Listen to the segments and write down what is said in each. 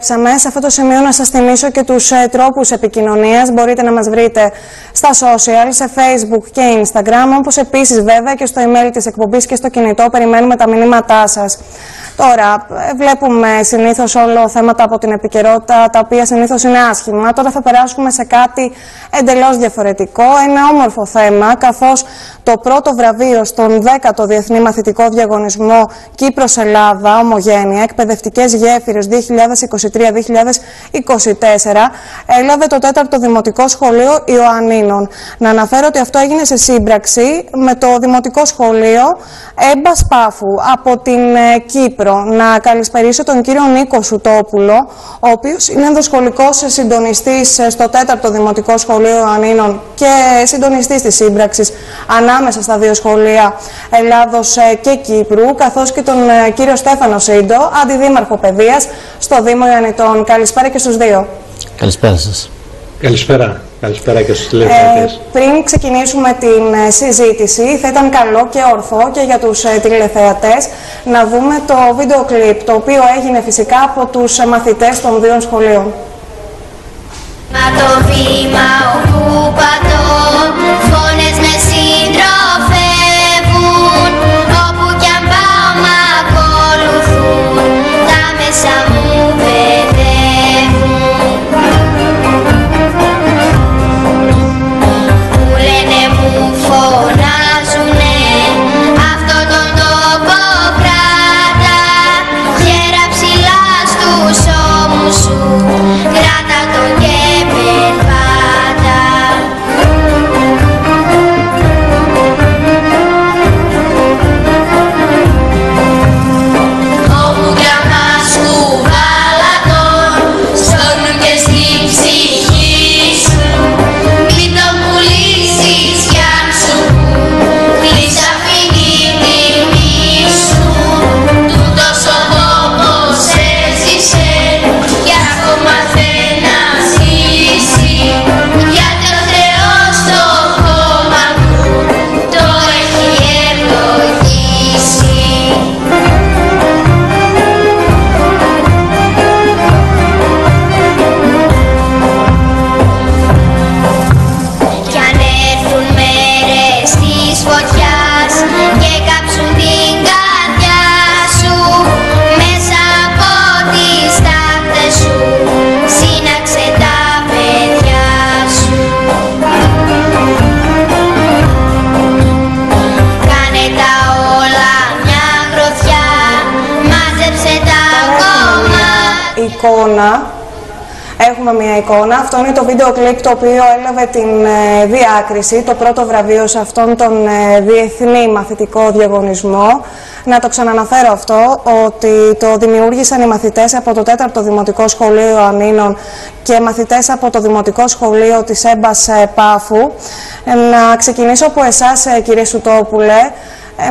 Σε αυτό το σημείο να σας θυμίσω και τους τρόπους επικοινωνίας. Μπορείτε να μας βρείτε στα social, σε Facebook και Instagram, όπως επίσης βέβαια και στο email της εκπομπής και στο κινητό. Περιμένουμε τα μηνύματά σας. Τώρα, βλέπουμε συνήθως όλο θέματα από την επικαιρότητα, τα οποία συνήθως είναι άσχημα. Τώρα θα περάσουμε σε κάτι εντελώς διαφορετικό, ένα όμορφο θέμα, καθώς το πρώτο βραβείο στον 10ο Διεθνή Μαθητικό Διαγωνισμό Κύπρος-Ελλάδα, Ομογένεια, εκπαιδευτικές γέφυρες 2023-2024, έλαβε το 4ο Δημοτικό Σχολείο Ιωαννίνων. Να αναφέρω ότι αυτό έγινε σε σύμπραξη με το Δημοτικό Σχολείο Έμπας Πάφου από την Κύπρο. Να καλησπερίσω τον κύριο Νίκο Σουτόπουλο, ο οποίος είναι ενδοσχολικός συντονιστής στο 4ο Δημοτικό Σχολείο Ιωαννίνων και συντονιστής της σύμπραξης ανάμεσα στα δύο σχολεία Ελλάδος και Κύπρου, καθώς και τον κύριο Στέφανο Σύντο, αντιδήμαρχο παιδείας στο Δήμο Ιωαννιτών. Καλησπέρα και στους δύο. Καλησπέρα σας. Καλησπέρα. Καλησπέρα και στους τηλεθεατές. Πριν ξεκινήσουμε την συζήτηση, θα ήταν καλό και ορθό και για τους τηλεθεατές να δούμε το βίντεο κλιπ, το οποίο έγινε φυσικά από τους μαθητές των δύο σχολείων. Μα το βήμα όπου πατώ, φωνές με συντροφεύουν, όπου κι αν πάω μ' ακολουθούν, τα μέσα μου παιδεύουν. Που λένε μου φωνάζουνε, αυτό τον τόπο κράτα, γέρα ψηλά στους ώμους σου, κράτα τον και περπάτα. Όπου γραμμάς κουβάλατον, στον νου και στην ψυχή σου, μην τον πουλήσεις κι αν σου κλείς αφήνει τη τιμή σου. Τούτος ο τόπος έζησε κι ακόμα θέλει να ζήσει, γιατί ο Θεός το κόμμα του το έχει ευλογήσει. Κι αν έρθουν μέρες της φωτιάς και κάψουν την καρδιά σου, μέσα από τις τάχτες σου σύναξε τα παιδιά σου. Κάνε τα όλα μια γροθιά, μάζεψε τα κομμάτια. Εικόνα. Έχουμε μια εικόνα. Αυτό είναι το βίντεο κλιπ το οποίο έλαβε την διάκριση, το πρώτο βραβείο σε αυτόν τον διεθνή μαθητικό διαγωνισμό. Να το ξαναναφέρω αυτό, ότι το δημιούργησαν οι μαθητές από το 4ο Δημοτικό Σχολείο Ιωαννίνων και μαθητές από το Δημοτικό Σχολείο της Έμπας Πάφου. Να ξεκινήσω από εσάς, κύριε Σουτόπουλε,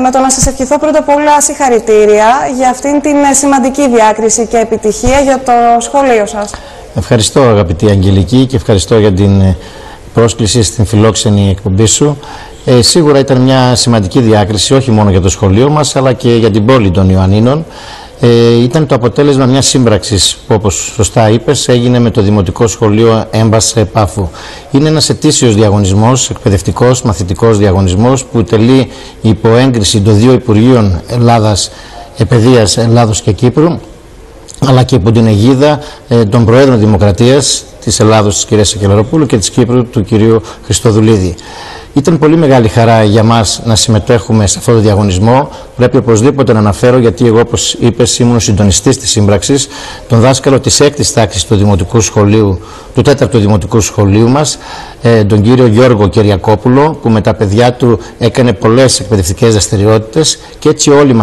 με το να σας ευχηθώ πρώτα απ' όλα συγχαρητήρια για αυτήν την σημαντική διάκριση και επιτυχία για το σχολείο σας. Ευχαριστώ αγαπητή Αγγελική και ευχαριστώ για την πρόσκληση στην φιλόξενη εκπομπή σου. Σίγουρα ήταν μια σημαντική διάκριση όχι μόνο για το σχολείο μας αλλά και για την πόλη των Ιωαννίνων. Ήταν το αποτέλεσμα μιας σύμπραξης που, όπως σωστά είπες, έγινε με το Δημοτικό Σχολείο Έμπας Πάφου. Είναι ένας ετήσιος διαγωνισμός, εκπαιδευτικός, μαθητικός διαγωνισμός που τελεί υπό έγκριση των δύο Υπουργείων Παιδείας Ελλάδος και Κύπρου, αλλά και υπό την αιγίδα των Προέδρων Δημοκρατίας της Ελλάδος, της κυρίας Σακελαροπούλου, και της Κύπρου, του κυρίου Χριστοδουλίδη. Ήταν πολύ μεγάλη χαρά για μας να συμμετέχουμε σε αυτό το διαγωνισμό. Πρέπει οπωσδήποτε να αναφέρω, γιατί εγώ, όπως είπες, ήμουν συντονιστής της σύμπραξης, τον δάσκαλο της 6ης τάξης του Δημοτικού Σχολείου, του 4ου Δημοτικού Σχολείου μας, τον κύριο Γιώργο Κεριακόπουλο, που με τα παιδιά του έκανε πολλές εκπαιδευτικές δραστηριότητες, και έτσι όλοι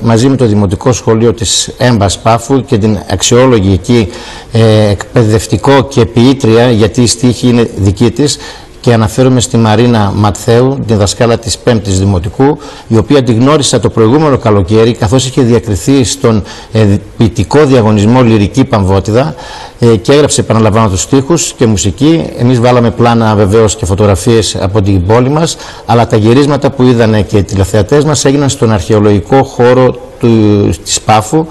μαζί με το Δημοτικό Σχολείο της Έμπας Πάφου και την αξιόλογη εκεί εκπαιδευτικό και ποιήτρια, γιατί η στίχη είναι δική της, και αναφέρομαι στη Μαρίνα Ματθαίου, την δασκάλα της 5ης Δημοτικού, η οποία τη γνώρισα το προηγούμενο καλοκαίρι, καθώς είχε διακριθεί στον ποιητικό διαγωνισμό Λυρική Παμβότιδα και έγραψε, επαναλαμβάνω, τους στίχους και μουσική. Εμείς βάλαμε πλάνα βεβαίως και φωτογραφίες από την πόλη μας, αλλά τα γυρίσματα που είδανε και οι τηλεθεατές μας έγιναν στον αρχαιολογικό χώρο της Πάφου,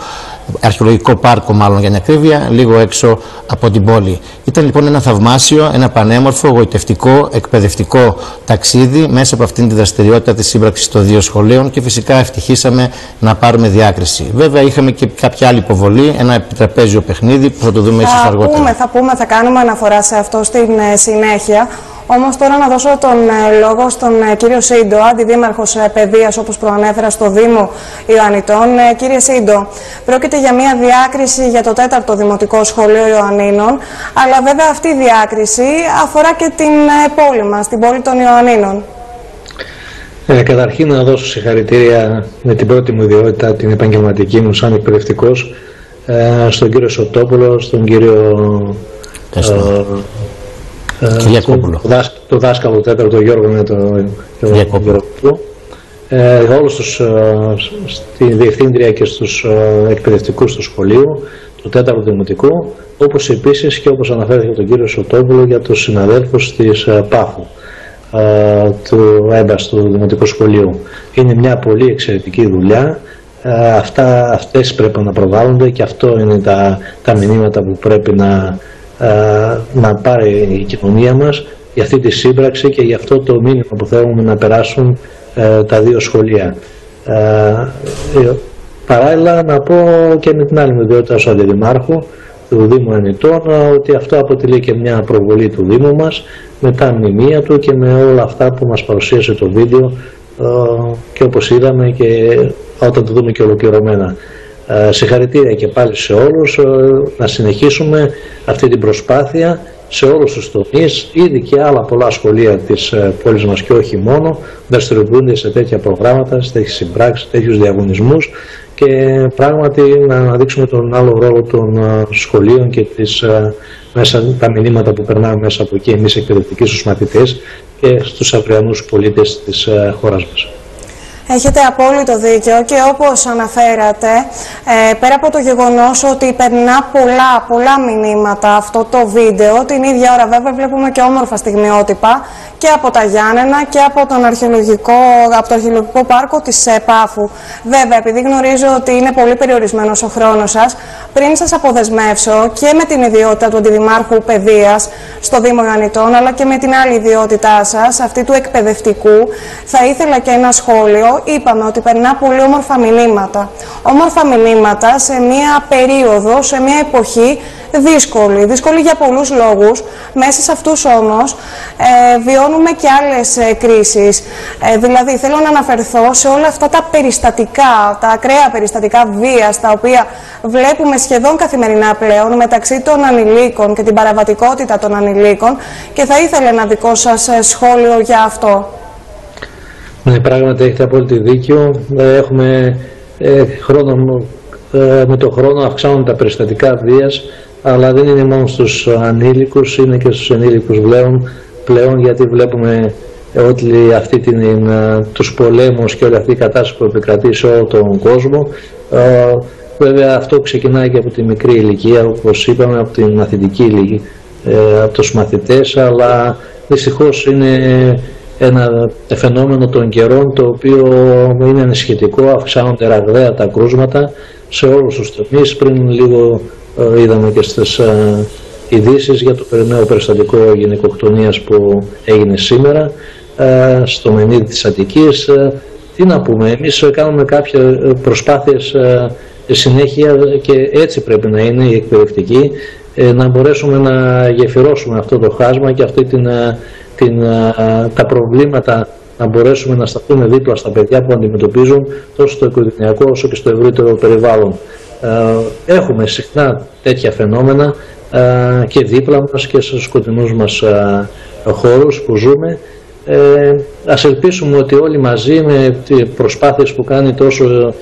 αρχαιολογικό πάρκο μάλλον για την ακρίβεια, λίγο έξω από την πόλη. Ήταν λοιπόν ένα θαυμάσιο, ένα πανέμορφο, γοητευτικό, εκπαιδευτικό ταξίδι μέσα από αυτήν τη δραστηριότητα της σύμπραξης των δύο σχολείων και φυσικά ευτυχήσαμε να πάρουμε διάκριση. Βέβαια είχαμε και κάποια άλλη υποβολή, ένα επιτραπέζιο παιχνίδι που θα το δούμε ίσως αργότερα. Θα κάνουμε αναφορά σε αυτό στην συνέχεια. Όμως τώρα να δώσω τον λόγο στον κύριο Σύντο, αντιδήμαρχος παιδείας όπως προανέφερα στο Δήμο Ιωαννιτών. Κύριε Σύντο, πρόκειται για μια διάκριση για το 4ο Δημοτικό Σχολείο Ιωαννίνων, αλλά βέβαια αυτή η διάκριση αφορά και την πόλη μας, την πόλη των Ιωαννίνων. Καταρχήν να δώσω συγχαρητήρια με την πρώτη μου ιδιότητα, την επαγγελματική μου σαν εκπαιδευτικός, στον κύριο Σωτόπουλο, στον κύριο το δάσκαλο τέταρτο Γιώργο με τον Γιώργο, όλους τους, στη διευθύντρια και στους εκπαιδευτικούς του σχολείου, του τέταρτου δημοτικού, όπως επίσης και όπως αναφέρθηκε τον κύριο Σωτόπουλο για τους συναδέλφους της Πάφου, του ΕΜΠΑΣ του Δημοτικού Σχολείου. Είναι μια πολύ εξαιρετική δουλειά. Αυτές πρέπει να προβάλλονται και αυτό είναι τα μηνύματα που πρέπει να πάρει η κοινωνία μας για αυτή τη σύμπραξη και για αυτό το μήνυμα που θέλουμε να περάσουν τα δύο σχολεία. Παράλληλα να πω και με την άλλη μου ιδιότητα ως αντιδημάρχου του Δήμου Ιωαννιτών ότι αυτό αποτελεί και μια προβολή του Δήμου μας με τα μνημεία του και με όλα αυτά που μας παρουσίασε το βίντεο και όπως είδαμε και όταν το δούμε και ολοκληρωμένα. Συγχαρητήρια και πάλι σε όλους, να συνεχίσουμε αυτή την προσπάθεια σε όλους τους τομείς. Ήδη και άλλα πολλά σχολεία της πόλης μας και όχι μόνο δραστηριοποιούνται σε τέτοια προγράμματα, σε τέτοιες συμπράξεις, τέτοιους διαγωνισμούς και πράγματι να αναδείξουμε τον άλλο ρόλο των σχολείων και τα μηνύματα που περνάμε μέσα από εκεί εμείς εκπαιδευτικοί στους μαθητές και στους αυριανούς πολίτες της χώρας μας. Έχετε απόλυτο δίκιο και όπως αναφέρατε, πέρα από το γεγονός ότι περνά πολλά μηνύματα αυτό το βίντεο, την ίδια ώρα βέβαια βλέπουμε και όμορφα στιγμιότυπα και από τα Γιάννενα και από το αρχαιολογικό πάρκο της Πάφου. Βέβαια, επειδή γνωρίζω ότι είναι πολύ περιορισμένος ο χρόνος σας, πριν σας αποδεσμεύσω και με την ιδιότητα του Αντιδημάρχου Παιδείας στο Δήμο Ιωαννιτών, αλλά και με την άλλη ιδιότητά σας, αυτή του εκπαιδευτικού, θα ήθελα και ένα σχόλιο. Είπαμε ότι περνά πολύ όμορφα μηνύματα. Όμορφα μηνύματα σε μια περίοδο, σε μια εποχή δύσκολη για πολλούς λόγους. Μέσα σε αυτούς όμως βιώνουμε και άλλες κρίσεις. Δηλαδή θέλω να αναφερθώ σε όλα αυτά τα περιστατικά, τα ακραία περιστατικά βίας, τα οποία βλέπουμε σχεδόν καθημερινά πλέον μεταξύ των ανηλίκων και την παραβατικότητα των ανηλίκων και θα ήθελα ένα δικό σας σχόλιο για αυτό. Ναι, πράγματι έχετε απόλυτη δίκιο. Έχουμε με το χρόνο αυξάνουν τα περιστατικά βίας, αλλά δεν είναι μόνο στους ανήλικους, είναι και στους ενήλικους πλέον γιατί βλέπουμε όλη αυτή τους πολέμους και όλη αυτή η κατάσταση που επικρατεί σε όλο τον κόσμο. Βέβαια αυτό ξεκινάει και από τη μικρή ηλικία, όπως είπαμε, από τη μαθητική ηλικία, από τους μαθητές, αλλά δυστυχώς είναι ένα φαινόμενο των καιρών το οποίο είναι ανησυχητικό, αυξάνονται ραγδαία τα κρούσματα σε όλους τους τομείς. Πριν λίγο είδαμε και στις ειδήσεις για το νέο περιστατικό γυναικοκτονίας που έγινε σήμερα στο Μενίδη της Αττικής. Τι να πούμε, εμείς κάνουμε κάποιες προσπάθειες συνέχεια και έτσι πρέπει να είναι η εκπαιδευτική, να μπορέσουμε να γεφυρώσουμε αυτό το χάσμα και αυτή τα προβλήματα, να μπορέσουμε να σταθούμε δίπλα στα παιδιά που αντιμετωπίζουν τόσο στο οικογενειακό όσο και στο ευρύτερο περιβάλλον. Έχουμε συχνά τέτοια φαινόμενα και δίπλα μας και στους σκοτεινούς μας χώρους που ζούμε. Ας ελπίσουμε ότι όλοι μαζί με τις προσπάθειες που κάνει τόσο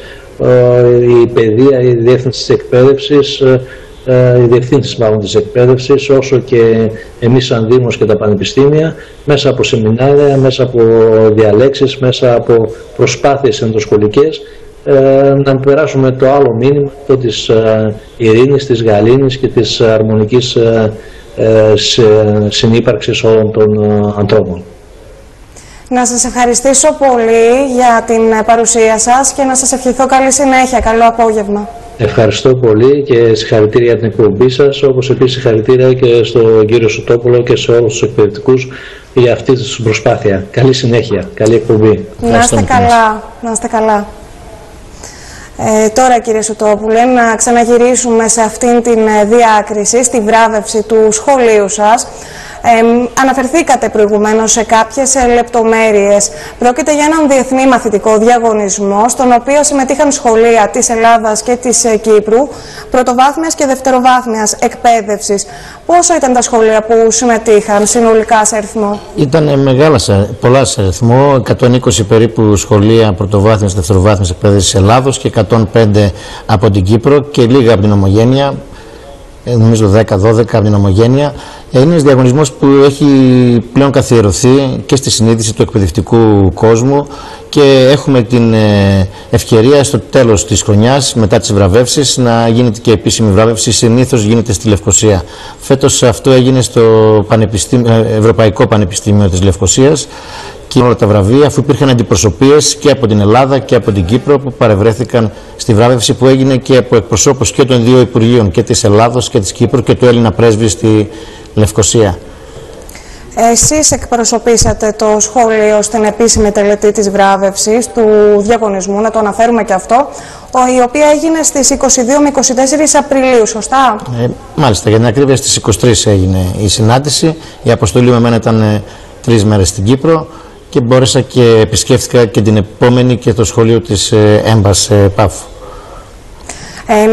η παιδεία, η διεύθυνση της εκπαίδευσης, οι διευθύνσεις της εκπαίδευσης, όσο και εμείς σαν Δήμος και τα πανεπιστήμια, μέσα από σεμινάρια, μέσα από διαλέξεις, μέσα από προσπάθειες ενδοσχολικές, να περάσουμε το άλλο μήνυμα, το της ειρήνης, της γαλήνης και της αρμονικής συνύπαρξης όλων των ανθρώπων. Να σας ευχαριστήσω πολύ για την παρουσία σας και να σας ευχηθώ καλή συνέχεια. Καλό απόγευμα. Ευχαριστώ πολύ και συγχαρητήρια για την εκπομπή σας, όπως επίσης συγχαρητήρια και στον κύριο Σωτόπουλο και σε όλους τους εκπαιδευτικούς για αυτή την προσπάθεια. Καλή συνέχεια, καλή εκπομπή. Να είστε καλά, να είστε καλά. Τώρα κύριε Σωτόπουλε, να ξαναγυρίσουμε σε αυτήν την διάκριση, στη βράβευση του σχολείου σας. Αναφερθήκατε προηγουμένως σε κάποιες λεπτομέρειες. Πρόκειται για έναν διεθνή μαθητικό διαγωνισμό, στον οποίο συμμετείχαν σχολεία της Ελλάδας και της Κύπρου, πρωτοβάθμιας και δευτεροβάθμιας εκπαίδευσης. Πόσο ήταν τα σχολεία που συμμετείχαν συνολικά σε αριθμό? Ήταν πολλά σε αριθμό, 120 περίπου σχολεία πρωτοβάθμιας και δευτεροβάθμιας εκπαίδευσης της Ελλάδος και 105 από την Κύπρο και λίγα από την Ομογένεια. Νομίζω 10-12 από την Ομογένεια. Είναι ένας διαγωνισμός που έχει πλέον καθιερωθεί και στη συνείδηση του εκπαιδευτικού κόσμου και έχουμε την ευκαιρία στο τέλος της χρονιάς, μετά τις βραβεύσεις, να γίνεται και επίσημη βράβευση. Συνήθως γίνεται στη Λευκοσία. Φέτος αυτό έγινε στο Ευρωπαϊκό Πανεπιστήμιο της Λευκοσίας και όλα τα βραβεία, αφού υπήρχαν αντιπροσωπείες και από την Ελλάδα και από την Κύπρο που παρευρέθηκαν στη βράβευση, που έγινε και από εκπροσώπους και των δύο Υπουργείων, και της Ελλάδος και της Κύπρου, και του Έλληνα πρέσβη στη Λευκοσία. Εσείς εκπροσωπήσατε το σχολείο στην επίσημη τελετή της βράβευσης του διαγωνισμού, να το αναφέρουμε και αυτό, η οποία έγινε στις 22 με 24 Απριλίου, σωστά? Μάλιστα, για την ακρίβεια στις 23 έγινε η συνάντηση. Η αποστολή με μένα ήταν 3 μέρες στην Κύπρο και μπόρεσα και επισκέφθηκα και την επόμενη και το σχολείο της Έμπας Πάφου.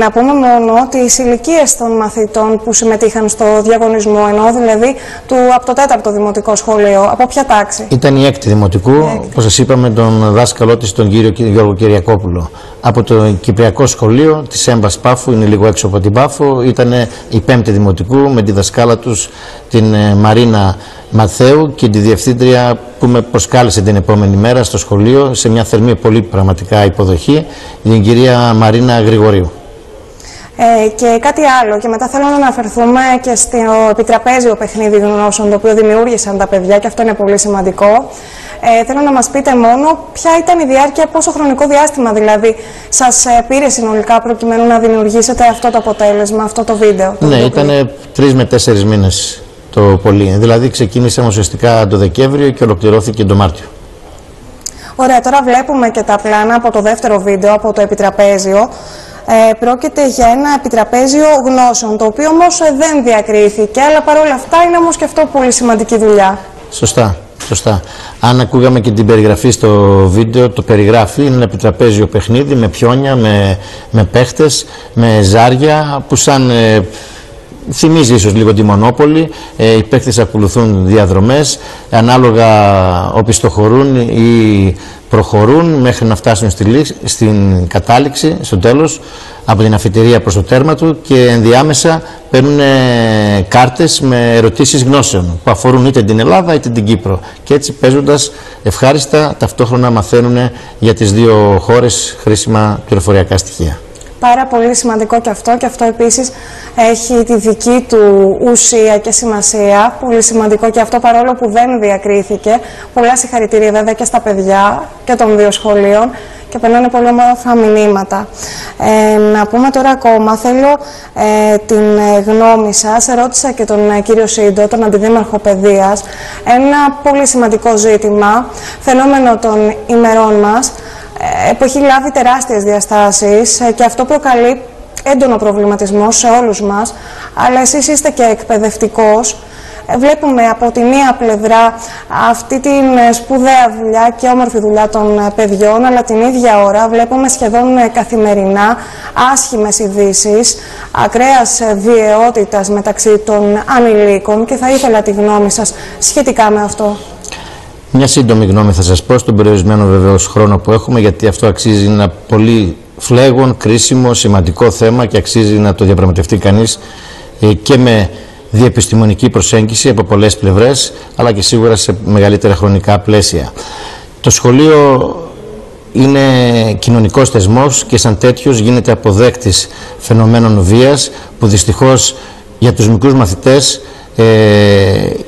Να πούμε μόνο τις ηλικίες των μαθητών που συμμετείχαν στο διαγωνισμό, ενώ δηλαδή από το 4ο Δημοτικό Σχολείο, από ποια τάξη? Ήταν η 6η Δημοτικού, όπως σας είπαμε, τον δάσκαλό της, τον κύριο Γιώργο Κυριακόπουλο. Από το Κυπριακό Σχολείο της Έμπας Πάφου, είναι λίγο έξω από την Πάφο, ήταν η 5η Δημοτικού με τη δασκάλα τους την Μαρίνα Μαθαίου και τη διευθύντρια που με προσκάλεσε την επόμενη μέρα στο σχολείο σε μια θερμή πολύ πραγματικά υποδοχή, την κυρία Μαρίνα Γρηγορίου. Και κάτι άλλο, και μετά θέλω να αναφερθούμε και στο επιτραπέζιο παιχνίδι γνώσεων, το οποίο δημιούργησαν τα παιδιά, και αυτό είναι πολύ σημαντικό. Θέλω να μας πείτε μόνο ποια ήταν η διάρκεια, πόσο χρονικό διάστημα δηλαδή σας πήρε συνολικά προκειμένου να δημιουργήσετε αυτό το αποτέλεσμα, αυτό το βίντεο? Ναι, ήταν 3 με 4 μήνες το πολύ. Δηλαδή ξεκίνησαμε ουσιαστικά το Δεκέμβριο και ολοκληρώθηκε το Μάρτιο. Ωραία, τώρα βλέπουμε και τα πλάνα από το δεύτερο βίντεο, από το επιτραπέζιο. Πρόκειται για ένα επιτραπέζιο γνώσεων, το οποίο όμως δεν διακρίθηκε, αλλά παρόλα αυτά είναι όμως και αυτό πολύ σημαντική δουλειά. Σωστά, σωστά. Αν ακούγαμε και την περιγραφή στο βίντεο, το περιγράφει, είναι ένα επιτραπέζιο παιχνίδι με πιόνια, με παίχτες, με ζάρια, που σαν θυμίζει ίσως λίγο τη Μονόπολη. Οι παίχτες ακολουθούν διαδρομές, ανάλογα οπισθοχωρούν ή προχωρούν μέχρι να φτάσουν στην κατάληξη, στο τέλος, από την αφιτηρία προς το τέρμα του, και ενδιάμεσα παίρνουν κάρτες με ερωτήσεις γνώσεων που αφορούν είτε την Ελλάδα είτε την Κύπρο, και έτσι παίζοντας ευχάριστα ταυτόχρονα μαθαίνουν για τις δύο χώρες χρήσιμα πληροφοριακά στοιχεία. Πάρα πολύ σημαντικό και αυτό επίσης έχει τη δική του ουσία και σημασία. Πολύ σημαντικό και αυτό, παρόλο που δεν διακρίθηκε. Πολλά συγχαρητήρια βέβαια και στα παιδιά και των δύο σχολείων, και περνάνε πολύ όμορφα μηνύματα. Να πούμε τώρα ακόμα, θέλω την γνώμη σας. Ρώτησα και τον κύριο Σύντο, τον Αντιδήμαρχο Παιδείας, ένα πολύ σημαντικό ζήτημα, φαινόμενο των ημερών μας, που έχει λάβει τεράστιες διαστάσεις, και αυτό προκαλεί έντονο προβληματισμό σε όλους μας, αλλά εσείς είστε και εκπαιδευτικός. Βλέπουμε από τη μία πλευρά αυτή την σπουδαία δουλειά και όμορφη δουλειά των παιδιών, αλλά την ίδια ώρα βλέπουμε σχεδόν καθημερινά άσχημες ειδήσεις, ακραίας βιαιότητας μεταξύ των ανηλίκων, και θα ήθελα τη γνώμη σας σχετικά με αυτό. Μια σύντομη γνώμη θα σας πω, στον περιορισμένο βεβαίως χρόνο που έχουμε, γιατί αυτό αξίζει ένα πολύ φλέγον, κρίσιμο, σημαντικό θέμα και αξίζει να το διαπραγματευτεί κανείς και με διεπιστημονική προσέγγιση από πολλές πλευρές, αλλά και σίγουρα σε μεγαλύτερα χρονικά πλαίσια. Το σχολείο είναι κοινωνικός θεσμός και σαν τέτοιος γίνεται αποδέκτης φαινομένων βίας, που δυστυχώς για τους μικρούς μαθητές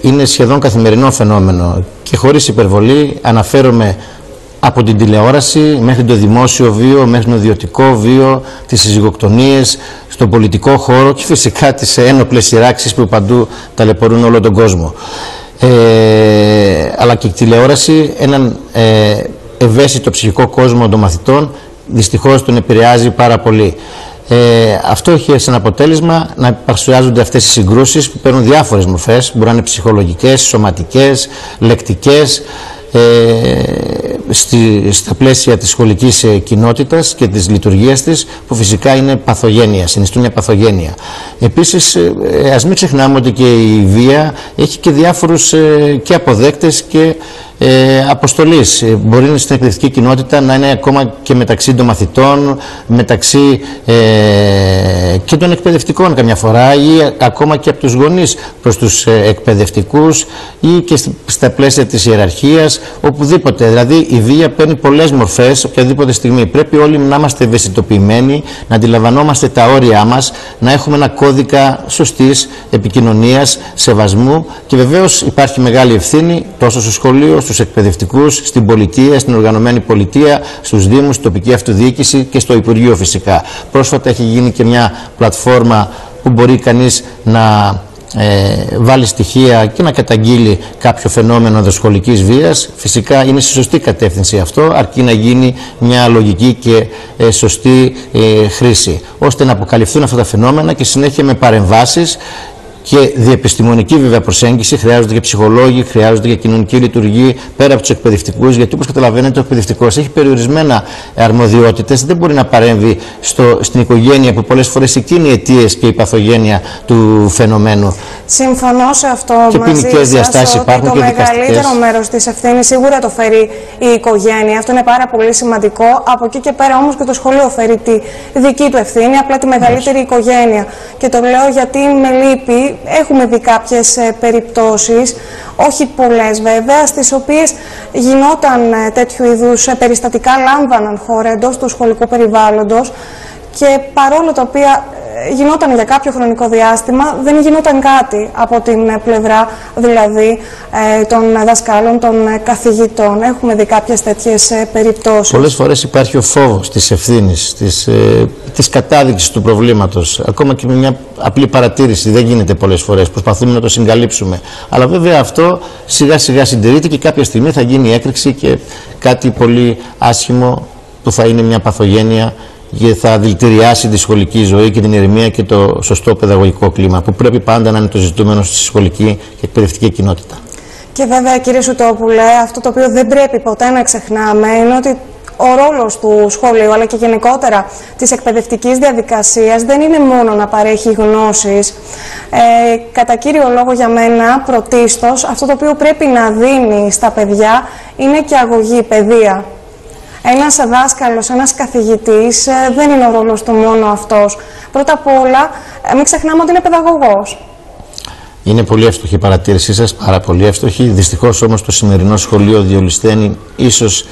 είναι σχεδόν καθημερινό φαινόμενο. Και χωρίς υπερβολή αναφέρομαι από την τηλεόραση μέχρι το δημόσιο βίο, μέχρι το ιδιωτικό βίο, τις συζυγοκτονίες, στον πολιτικό χώρο και φυσικά τις ένοπλες σειράξεις που παντού ταλαιπωρούν όλο τον κόσμο. Αλλά και η τηλεόραση έναν ευαίσθητο ψυχικό κόσμο των μαθητών δυστυχώς τον επηρεάζει πάρα πολύ. Αυτό έχει σαν αποτέλεσμα να παρουσιάζονται αυτές οι συγκρούσεις που παίρνουν διάφορες μορφές, μπορεί να είναι ψυχολογικές, σωματικές, λεκτικές, στα πλαίσια της σχολικής κοινότητας και της λειτουργίας της, που φυσικά είναι παθογένεια, συνιστούν μια παθογένεια. Επίσης, ας μην ξεχνάμε ότι και η βία έχει και διάφορους και αποδέκτες και αποστολής. Μπορεί στην εκπαιδευτική κοινότητα να είναι ακόμα και μεταξύ των μαθητών, μεταξύ και των εκπαιδευτικών καμιά φορά, ή ακόμα και από τους γονείς προς τους εκπαιδευτικούς, ή και στα πλαίσια της ιεραρχίας, οπουδήποτε. Δηλαδή η βία παίρνει πολλές μορφές οποιαδήποτε στιγμή. Πρέπει όλοι να είμαστε ευαισθητοποιημένοι, να αντιλαμβανόμαστε τα όρια μας, να έχουμε ένα κώδικα σωστής επικοινωνίας, σεβασμού, και βεβαίως υπάρχει μεγάλη ευθύνη τόσο στο σχολείο, στους εκπαιδευτικούς, στην πολιτεία, στην οργανωμένη πολιτεία, στους δήμους, στην τοπική αυτοδιοίκηση και στο Υπουργείο φυσικά. Πρόσφατα έχει γίνει και μια πλατφόρμα που μπορεί κανείς να βάλει στοιχεία και να καταγγείλει κάποιο φαινόμενο ενδοσχολικής βίας. Φυσικά είναι στη σωστή κατεύθυνση αυτό, αρκεί να γίνει μια λογική και σωστή χρήση, ώστε να αποκαλυφθούν αυτά τα φαινόμενα και συνέχεια με παρεμβάσεις και διεπιστημονική βέβαια προσέγγιση. Χρειάζονται και ψυχολόγοι, χρειάζονται και κοινωνική λειτουργία πέρα από τους εκπαιδευτικούς, γιατί όπως καταλαβαίνετε ο εκπαιδευτικός έχει περιορισμένα αρμοδιότητες, δεν μπορεί να παρέμβει στην οικογένεια, που πολλές φορές εκείνη οι αιτίες και η παθογένεια του φαινομένου. Συμφωνώ σε αυτό και μαζί ποινικές διαστάσεις υπάρχουν ότι και το μεγαλύτερο δικαστικές. μέρος της ευθύνης σίγουρα το φέρει η οικογένεια. Αυτό είναι πάρα πολύ σημαντικό. Από εκεί και πέρα όμως και το σχολείο φέρει τη δική του ευθύνη, απλά τη μεγαλύτερη οικογένεια. Και το λέω γιατί με λύπη. Έχουμε δει κάποιες περιπτώσεις, όχι πολλές βέβαια, στις οποίες γινόταν τέτοιου είδους περιστατικά, λάμβαναν χώρα εντός του σχολικού περιβάλλοντος, και παρόλο τα οποία γινόταν για κάποιο χρονικό διάστημα, δεν γινόταν κάτι από την πλευρά δηλαδή των δασκάλων, των καθηγητών. Έχουμε δει κάποιες τέτοιες περιπτώσεις. Πολλές φορές υπάρχει ο φόβος της ευθύνης, της κατάδειξης του προβλήματος. Ακόμα και με μια απλή παρατήρηση δεν γίνεται πολλές φορές. Προσπαθούμε να το συγκαλύψουμε. Αλλά βέβαια αυτό σιγά σιγά συντηρείται και κάποια στιγμή θα γίνει έκρηξη και κάτι πολύ άσχημο που θα είναι μια παθογένεια και θα δηλητηριάσει τη σχολική ζωή και την ηρεμία και το σωστό παιδαγωγικό κλίμα, που πρέπει πάντα να είναι το ζητούμενο στη σχολική και εκπαιδευτική κοινότητα. Και βέβαια, κύριε Σουτόπουλε, αυτό το οποίο δεν πρέπει ποτέ να ξεχνάμε είναι ότι ο ρόλος του σχολείου, αλλά και γενικότερα της εκπαιδευτικής διαδικασίας, δεν είναι μόνο να παρέχει γνώσεις. Κατά κύριο λόγο για μένα, πρωτίστως, αυτό το οποίο πρέπει να δίνει στα παιδιά είναι και αγωγή, παιδεία. Ένας δάσκαλος, ένας καθηγητής δεν είναι ο ρόλος του μόνο αυτός. Πρώτα απ' όλα, μην ξεχνάμε ότι είναι παιδαγωγός. Είναι πολύ εύστοχη η παρατήρησή σας, πάρα πολύ εύστοχη. Δυστυχώς όμως το σημερινό σχολείο διολυσθένει ίσως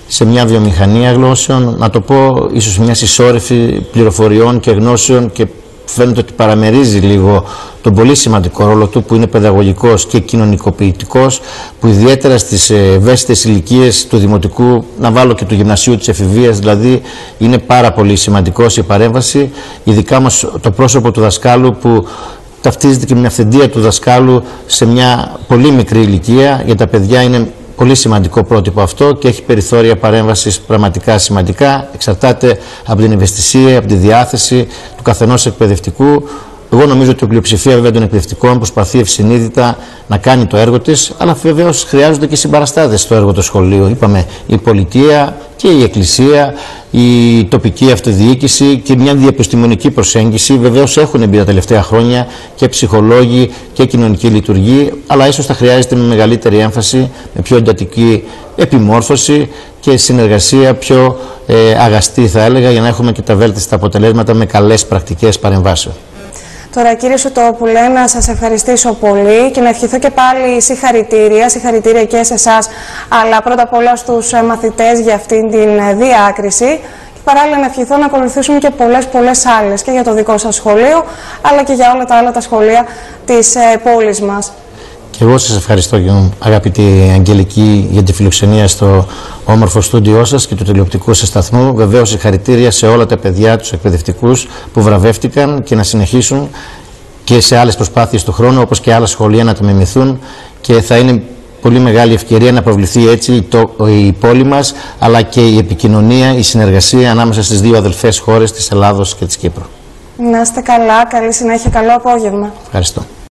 σε μια βιομηχανία γλώσσεων, να το πω ίσως μια συσσόρευση πληροφοριών και γνώσεων, και φαίνεται ότι παραμερίζει λίγο τον πολύ σημαντικό ρόλο του, που είναι παιδαγωγικός και κοινωνικοποιητικός, που ιδιαίτερα στις ευαίσθητες ηλικίες του δημοτικού, να βάλω και του γυμνασίου, της εφηβείας δηλαδή, είναι πάρα πολύ σημαντικός η παρέμβαση, ειδικά όμως το πρόσωπο του δασκάλου, που ταυτίζεται και με μια αυθεντία του δασκάλου σε μια πολύ μικρή ηλικία. Για τα παιδιά είναι πολύ σημαντικό πρότυπο αυτό και έχει περιθώρια παρέμβασης πραγματικά σημαντικά. Εξαρτάται από την ευαισθησία, από τη διάθεση του καθενός εκπαιδευτικού. Εγώ νομίζω ότι η πλειοψηφία βέβαια των εκπαιδευτικών προσπαθεί ευσυνείδητα να κάνει το έργο της, αλλά βεβαίως χρειάζονται και συμπαραστάτες στο έργο του σχολείου. Είπαμε, η πολιτεία και η εκκλησία, η τοπική αυτοδιοίκηση και μια διεπιστημονική προσέγγιση. Βεβαίως έχουν μπει τα τελευταία χρόνια και ψυχολόγοι και κοινωνική λειτουργία, αλλά ίσως θα χρειάζεται με μεγαλύτερη έμφαση, με πιο εντατική επιμόρφωση και συνεργασία πιο αγαστή, θα έλεγα, για να έχουμε και τα βέλτιστα αποτελέσματα με καλές πρακτικές παρεμβάσεων. Τώρα, κύριε Σουτόπουλε, να σας ευχαριστήσω πολύ και να ευχηθώ και πάλι συγχαρητήρια και σε εσάς, αλλά πρώτα απ' όλα στους μαθητές για αυτήν την διάκριση, και παράλληλα να ευχηθώ να ακολουθήσουν και πολλές άλλες, και για το δικό σας σχολείο, αλλά και για όλα τα άλλα τα σχολεία της πόλης μας. Και εγώ σας ευχαριστώ, αγαπητή Αγγελική, για τη φιλοξενία στο όμορφο στούντιό σας και του τηλεοπτικού σας σταθμού. Βεβαίως, συγχαρητήρια σε όλα τα παιδιά, τους εκπαιδευτικούς που βραβεύτηκαν, και να συνεχίσουν και σε άλλες προσπάθειες του χρόνου, όπως και άλλα σχολεία να τα μιμηθούν, και θα είναι πολύ μεγάλη ευκαιρία να προβληθεί έτσι η πόλη μας, αλλά και η επικοινωνία, η συνεργασία ανάμεσα στις δύο αδελφές χώρες της Ελλάδος και της Κύπρου. Να είστε καλά, καλή συνέχεια, καλό απόγευμα. Ευχαριστώ.